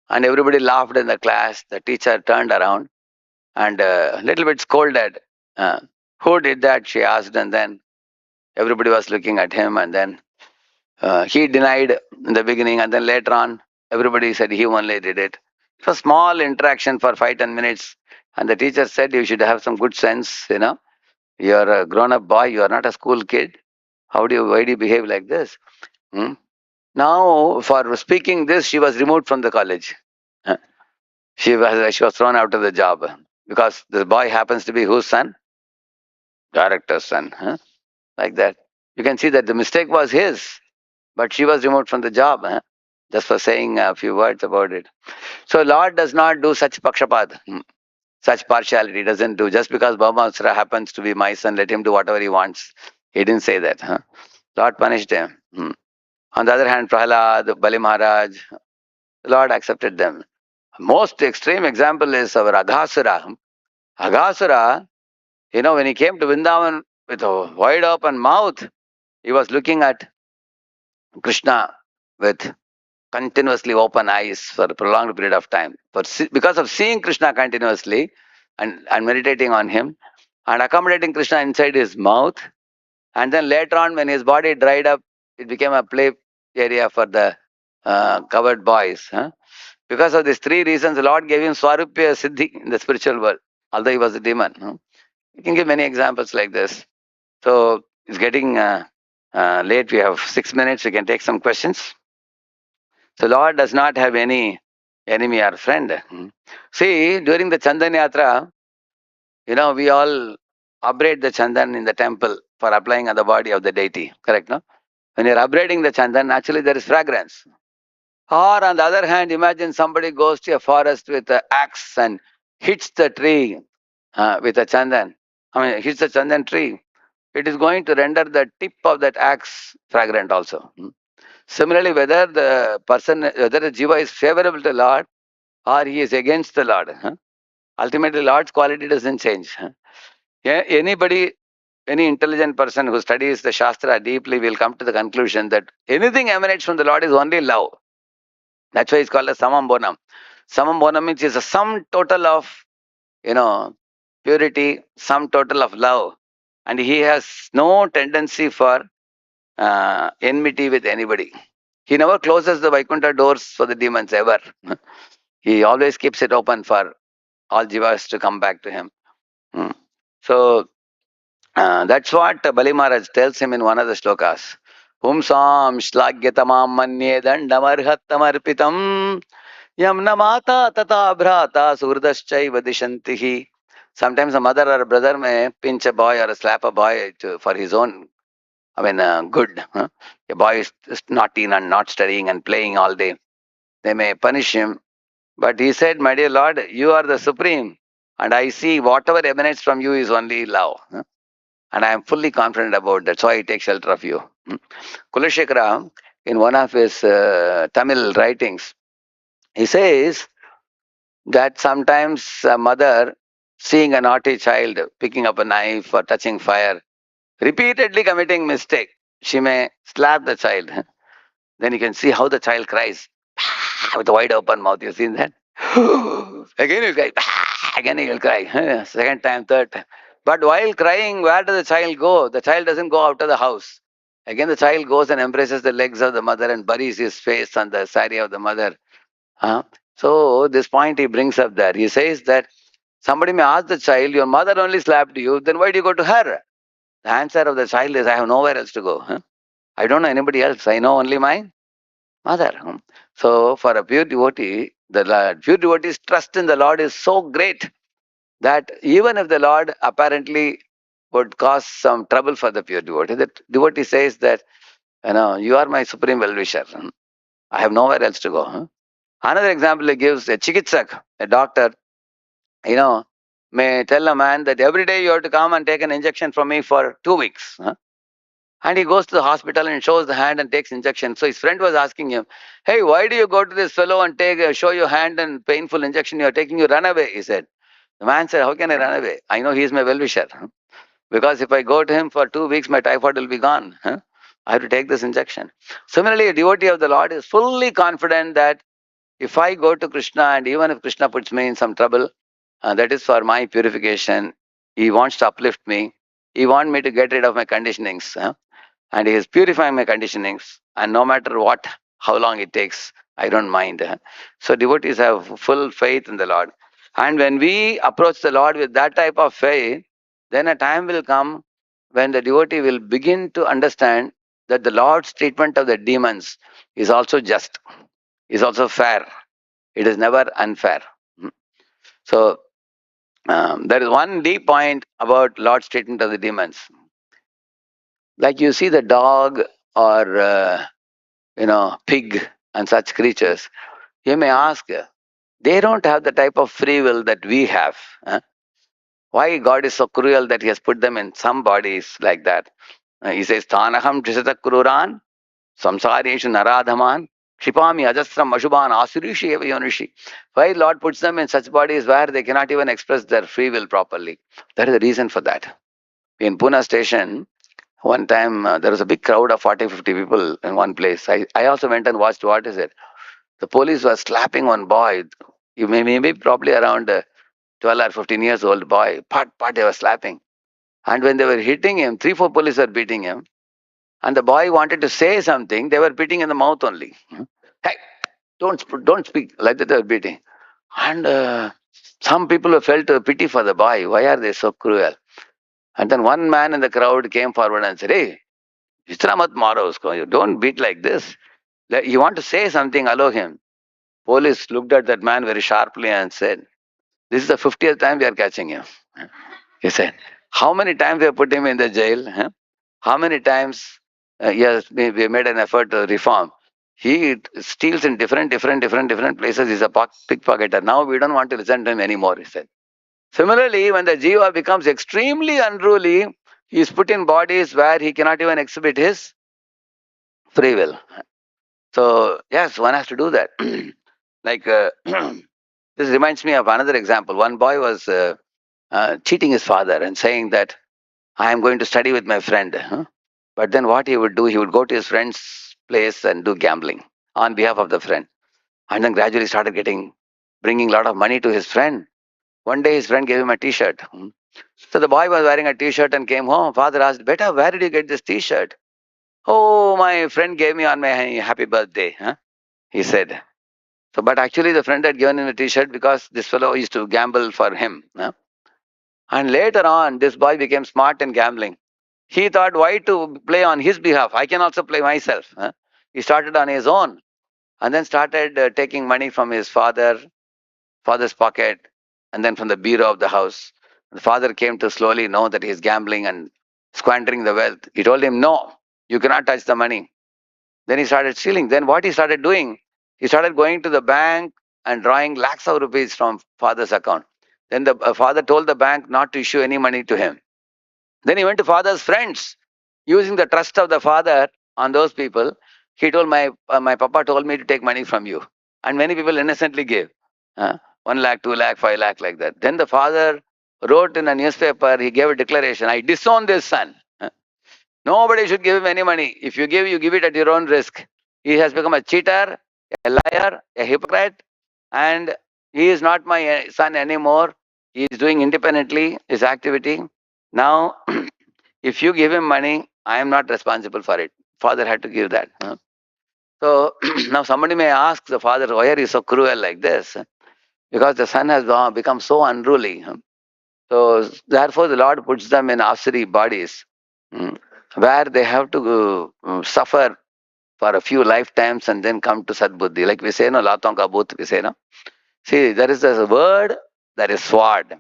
And everybody laughed in the class. The teacher turned around and a little bit scolded. Uh, Who did that? She asked. And then everybody was looking at him. And then he denied in the beginning. And then later on, everybody said he only did it. It was a small interaction for 5-10 minutes. And the teacher said, you should have some good sense, You're a grown-up boy. You are not a school kid. Why do you behave like this? Hmm? Now, for speaking this, she was removed from the college. Huh? She was thrown out of the job because the boy happens to be whose son? Director's son. Like that. You can see that the mistake was his, but she was removed from the job just for saying a few words about it. So Lord does not do such pakshapad, such partiality. He doesn't do just because Bhaumasura happens to be my son, let him do whatever he wants. He didn't say that. Lord punished him. On the other hand, Prahlad, Bali Maharaj, the Lord accepted them. Most extreme example is our Aghasura. Aghasura, when he came to Vrindavan with a wide open mouth, he was looking at Krishna with continuously open eyes for a prolonged period of time. Because of seeing Krishna continuously and meditating on him and accommodating Krishna inside his mouth, and then later on when his body dried up, it became a play area for the covered boys. Because of these three reasons, the Lord gave him Swarupya Siddhi in the spiritual world, although he was a demon. You can give many examples like this. So it's getting late. We have 6 minutes. We can take some questions. So Lord does not have any enemy or friend. See, during the Chandan Yatra, we all upbraid the Chandan in the temple for applying on the body of the deity. Correct, no? When you're upbraiding the Chandan, naturally there is fragrance. Or on the other hand, imagine somebody goes to a forest with an axe and hits the tree with a chandan. Hits the chandan tree. It is going to render the tip of that axe fragrant also. Similarly, whether the jiva is favorable to Lord or he is against the Lord, ultimately Lord's quality doesn't change. Yeah, any intelligent person who studies the Shastra deeply will come to the conclusion that anything emanates from the Lord is only love. That's why it's called a samam bonam. Samam bonam means it's a sum total of, purity, sum total of love. And he has no tendency for enmity with anybody. He never closes the Vaikuntha doors for the demons ever. He always keeps it open for all jivas to come back to him. So that's what Bali Maharaj tells him in one of the slokas. Humsam shlagyatamam manye dandamarhattamarpitam yamna mata tata bhrata surdhaschaiva dishantihi. Sometimes a mother or a brother may pinch a boy or slap a boy for his own, good. A boy is naughty and not studying and playing all day. They may punish him. But he said, my dear Lord, you are the supreme. And I see whatever emanates from you is only love. And I am fully confident about that. So I take shelter of you. Kulashekara, in one of his Tamil writings, he says that sometimes a mother seeing a naughty child picking up a knife or touching fire, repeatedly committing mistake, she may slap the child. Then you can see how the child cries with a wide open mouth. You've seen that? Again he'll cry. Again he'll cry. Second time, third time. But while crying, where does the child go? The child doesn't go out of the house. Again, the child goes and embraces the legs of the mother and buries his face on the sari of the mother. Huh? So, this point he brings up there. He says that somebody may ask the child, your mother only slapped you, then why do you go to her? The answer of the child is, I have nowhere else to go. Huh? I don't know anybody else. I know only my mother. So, for a pure devotee, pure devotee's trust in the Lord is so great that even if the Lord apparently would cause some trouble for the pure devotee, the devotee says that, you are my supreme well-wisher. I have nowhere else to go. Another example he gives, a chikitsak, a doctor, you know, may tell a man that every day you have to come and take an injection from me for 2 weeks. And he goes to the hospital and shows the hand and takes injection. So his friend was asking him, hey, why do you go to this fellow and show your hand and painful injection you are taking? You run away, he said. The man said, how can I run away? I know he is my well-wisher. Because if I go to him for 2 weeks, my typhoid will be gone. I have to take this injection. Similarly, a devotee of the Lord is fully confident that if I go to Krishna and even if Krishna puts me in some trouble, that is for my purification. He wants to uplift me. He wants me to get rid of my conditionings. And he is purifying my conditionings. And no matter what, how long it takes, I don't mind. So devotees have full faith in the Lord. And when we approach the Lord with that type of faith, then a time will come when the devotee will begin to understand that the Lord's treatment of the demons is also just, is also fair. It is never unfair. So there is one deep point about Lord's treatment of the demons. Like you see the dog or pig and such creatures, you may ask, they don't have the type of free will that we have. Why God is so cruel that He has put them in some bodies like that? He says, Tanaham Trisata Kruran, Samsareshu Naradhaman, Shipami Ajastram Ashubhan Asurishi Eva Yonushi. Why Lord puts them in such bodies where they cannot even express their free will properly? That is the reason for that. In Pune station, one time there was a big crowd of 40, 50 people in one place. I also went and watched what is it. The police was slapping one boy. He maybe probably around 12 or 15 years old boy. Pat, they were slapping. And when they were hitting him, 3, 4 police were beating him. And the boy wanted to say something. They were beating in the mouth only. Hey, don't speak. Like that they were beating. And some people felt pity for the boy. Why are they so cruel? And then one man in the crowd came forward and said, hey, Istra mat maro usko. You don't beat like this. You want to say something, allow him. Police looked at that man very sharply and said, this is the 50th time we are catching him. He said, how many times we have put him in the jail? How many times yes, we made an effort to reform? He steals in different places. He's a pickpocketer. Now we don't want to listen to him anymore, he said. Similarly, when the jiva becomes extremely unruly, he is put in bodies where he cannot even exhibit his free will. So, yes, one has to do that. Like, this reminds me of another example. One boy was cheating his father and saying that I am going to study with my friend. But then what he would do, he would go to his friend's place and do gambling on behalf of the friend. And then gradually started bringing a lot of money to his friend. One day his friend gave him a t-shirt. So the boy was wearing a t-shirt and came home. Father asked, Beta, where did you get this t-shirt? Oh, my friend gave me on my happy birthday. He said. So, but actually the friend had given him a t-shirt because this fellow used to gamble for him. And later on, this boy became smart in gambling. He thought, why to play on his behalf? I can also play myself. He started on his own and then started taking money from his father's pocket and then from the bureau of the house. The father came to slowly know that he's gambling and squandering the wealth. He told him, no, you cannot touch the money. Then he started stealing. Then what he started doing, he started going to the bank and drawing lakhs of rupees from father's account. Then the father told the bank not to issue any money to him. Then he went to father's friends, using the trust of the father on those people. He told, my papa told me to take money from you. And many people innocently gave. 1 lakh, 2 lakh, 5 lakh, like that. Then the father wrote in a newspaper, he gave a declaration, I disown this son. Nobody should give him any money. If you give it at your own risk. He has become a cheater, a liar, a hypocrite, and he is not my son anymore. He is doing independently his activity. Now, if you give him money, I am not responsible for it. Father had to give that. So now somebody may ask the father, why are you so cruel like this? Because the son has become so unruly. So therefore the Lord puts them in asuri bodies, where they have to suffer for a few lifetimes and then come to Sadbuddhi. Like we say, no, Latonka Bhut, we say, no. See, there is a word, there is sword.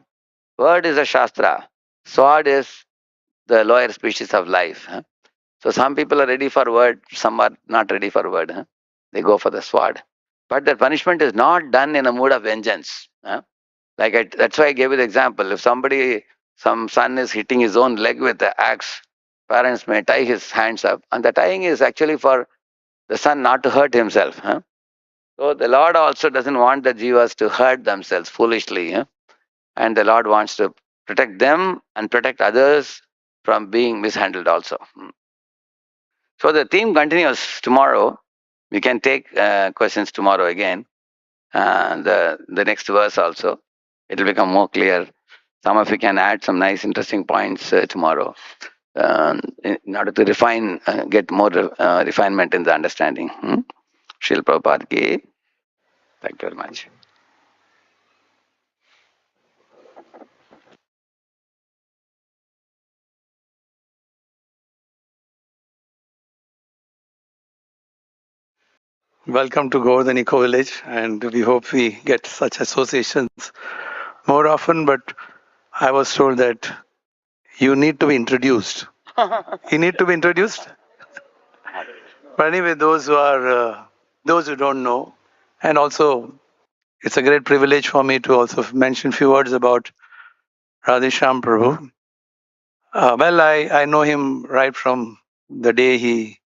Word is a shastra. Sword is the lower species of life. So some people are ready for word, some are not ready for word. They go for the sword. But the punishment is not done in a mood of vengeance. That's why I gave you the example. If some son is hitting his own leg with the axe, parents may tie his hands up. And the tying is actually for the son not to hurt himself. So the Lord also doesn't want the jivas to hurt themselves foolishly. And the Lord wants to protect them and protect others from being mishandled also. So the theme continues tomorrow. We can take questions tomorrow again. The next verse also. It will become more clear. Some of you can add some nice, interesting points tomorrow in order to get more refinement in the understanding. Srila Prabhupada ki. Thank you very much. Welcome to Govardhan Eco Village, and we hope we get such associations more often. But I was told that you need to be introduced. You need to be introduced. But anyway, those who don't know, and also it's a great privilege for me to also mention a few words about Radheshyam Prabhu. Well, I know him right from the day he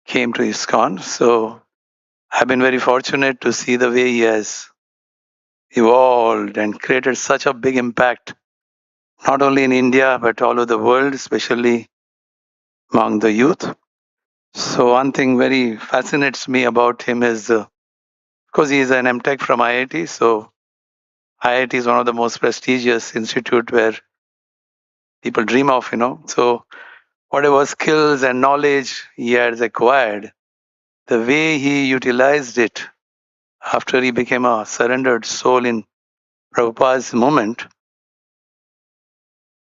came to ISKCON, so I've been very fortunate to see the way he has evolved and created such a big impact, not only in India, but all over the world, especially among the youth. So one thing very fascinates me about him is, because he is an MTech from IIT, so IIT is one of the most prestigious institute where people dream of, So whatever skills and knowledge he has acquired, the way he utilized it after he became a surrendered soul in Prabhupada's movement,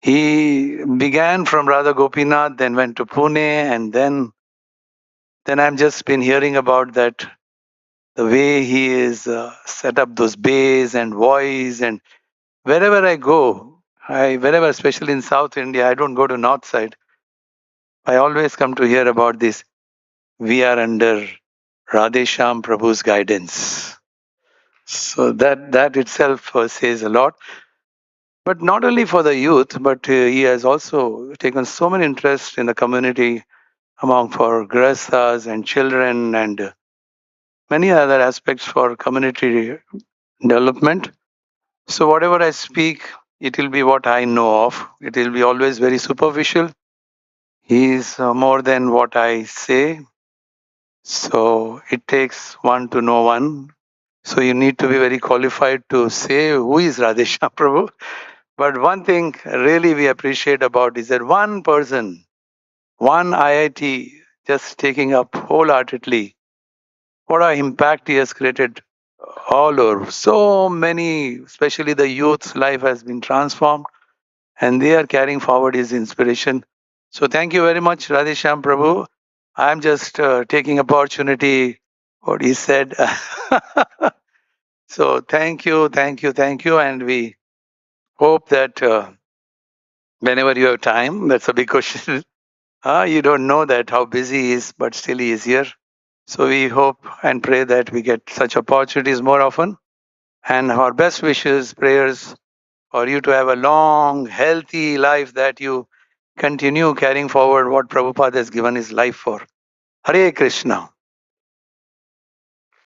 he began from Radha Gopinath, then went to Pune, and then I've just been hearing about that, the way he is set up those bays and voice, and wherever I go, wherever, especially in South India, I don't go to North side. I always come to hear about this. We are under Radheshyam Prabhu's guidance. So that itself says a lot. But not only for the youth, but he has also taken so much interest in the community among for grahasthas and children and many other aspects for community development. So whatever I speak, it will be what I know of. It will be always very superficial. He is more than what I say. So it takes one to know one. So you need to be very qualified to say who is Radheshyam Prabhu. But one thing really we appreciate about is that one person, one IIT just taking up wholeheartedly what an impact he has created all over. So many, especially the youth's life has been transformed and they are carrying forward his inspiration. So thank you very much, Radheshyam Prabhu. I'm just taking opportunity what he said. So thank you. And we hope that whenever you have time, that's a big question. You don't know that how busy he is, but still he is here. So we hope and pray that we get such opportunities more often. And our best wishes, prayers for you to have a long, healthy life, that you continue carrying forward what Prabhupada has given his life for. Hare Krishna.